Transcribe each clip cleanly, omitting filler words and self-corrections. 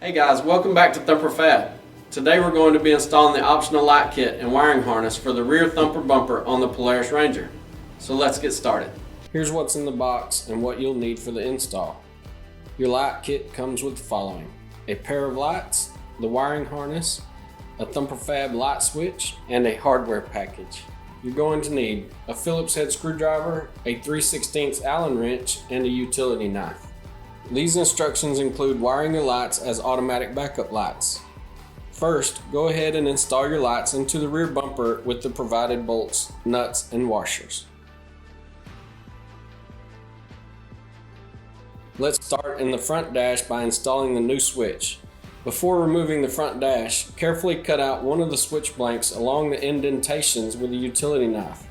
Hey guys, welcome back to Thumper Fab. Today we're going to be installing the optional light kit and wiring harness for the rear Thumper Bumper on the Polaris Ranger. So let's get started. Here's what's in the box and what you'll need for the install. Your light kit comes with the following: a pair of lights, the wiring harness, a Thumper Fab light switch, and a hardware package. You're going to need a Phillips head screwdriver, a 3/16 Allen wrench, and a utility knife. These instructions include wiring your lights as automatic backup lights. First, go ahead and install your lights into the rear bumper with the provided bolts, nuts, and washers. Let's start in the front dash by installing the new switch. Before removing the front dash, carefully cut out one of the switch blanks along the indentations with a utility knife.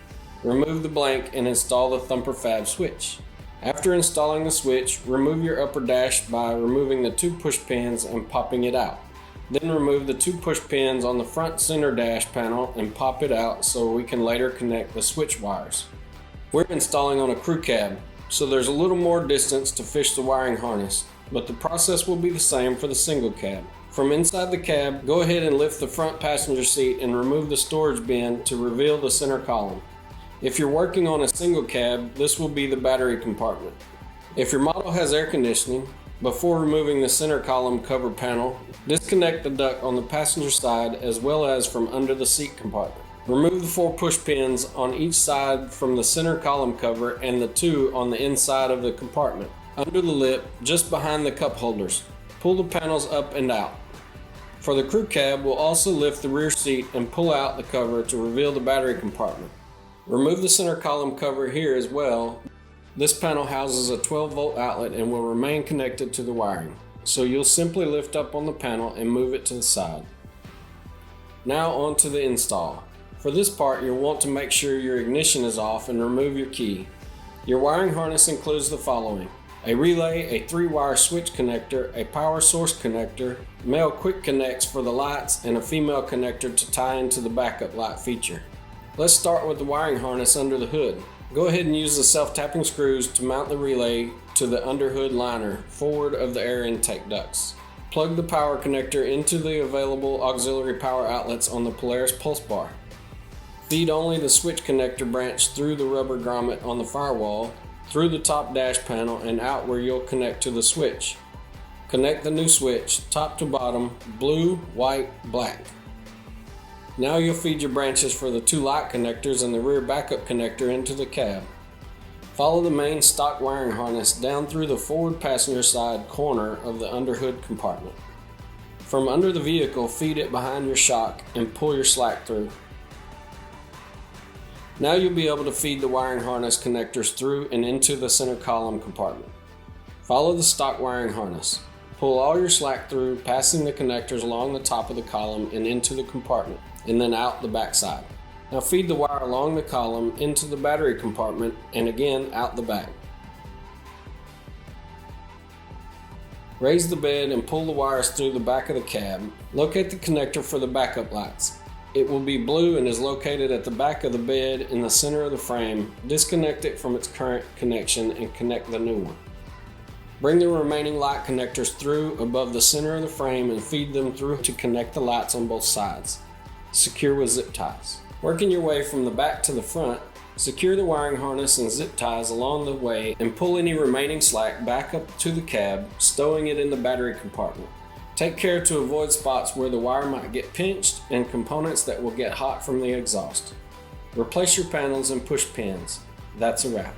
Remove the blank and install the Thumper Fab switch. After installing the switch, remove your upper dash by removing the 2 push pins and popping it out. Then remove the 2 push pins on the front center dash panel and pop it out so we can later connect the switch wires. We're installing on a crew cab, so there's a little more distance to fish the wiring harness, but the process will be the same for the single cab. From inside the cab, go ahead and lift the front passenger seat and remove the storage bin to reveal the center column. If you're working on a single cab, this will be the battery compartment. If your model has air conditioning, before removing the center column cover panel, disconnect the duct on the passenger side as well as from under the seat compartment. Remove the 4 push pins on each side from the center column cover and the 2 on the inside of the compartment, under the lip, just behind the cup holders. Pull the panels up and out. For the crew cab, we'll also lift the rear seat and pull out the cover to reveal the battery compartment. Remove the center column cover here as well. This panel houses a 12-volt outlet and will remain connected to the wiring, so you'll simply lift up on the panel and move it to the side. Now on to the install. For this part, you'll want to make sure your ignition is off and remove your key. Your wiring harness includes the following: a relay, a 3-wire switch connector, a power source connector, male quick connects for the lights, and a female connector to tie into the backup light feature. Let's start with the wiring harness under the hood. Go ahead and use the self-tapping screws to mount the relay to the underhood liner forward of the air intake ducts. Plug the power connector into the available auxiliary power outlets on the Polaris Pulse Bar. Feed only the switch connector branch through the rubber grommet on the firewall, through the top dash panel, and out where you'll connect to the switch. Connect the new switch, top to bottom, blue, white, black. Now you'll feed your branches for the 2 light connectors and the rear backup connector into the cab. Follow the main stock wiring harness down through the forward passenger side corner of the underhood compartment. From under the vehicle, feed it behind your shock and pull your slack through. Now you'll be able to feed the wiring harness connectors through and into the center column compartment. Follow the stock wiring harness. Pull all your slack through, passing the connectors along the top of the column and into the compartment, and then out the back side. Now feed the wire along the column into the battery compartment and again out the back. Raise the bed and pull the wires through the back of the cab. Locate the connector for the backup lights. It will be blue and is located at the back of the bed in the center of the frame. Disconnect it from its current connection and connect the new one. Bring the remaining light connectors through above the center of the frame and feed them through to connect the lights on both sides. Secure with zip ties. Working your way from the back to the front, secure the wiring harness and zip ties along the way and pull any remaining slack back up to the cab, stowing it in the battery compartment. Take care to avoid spots where the wire might get pinched and components that will get hot from the exhaust. Replace your panels and push pins. That's a wrap.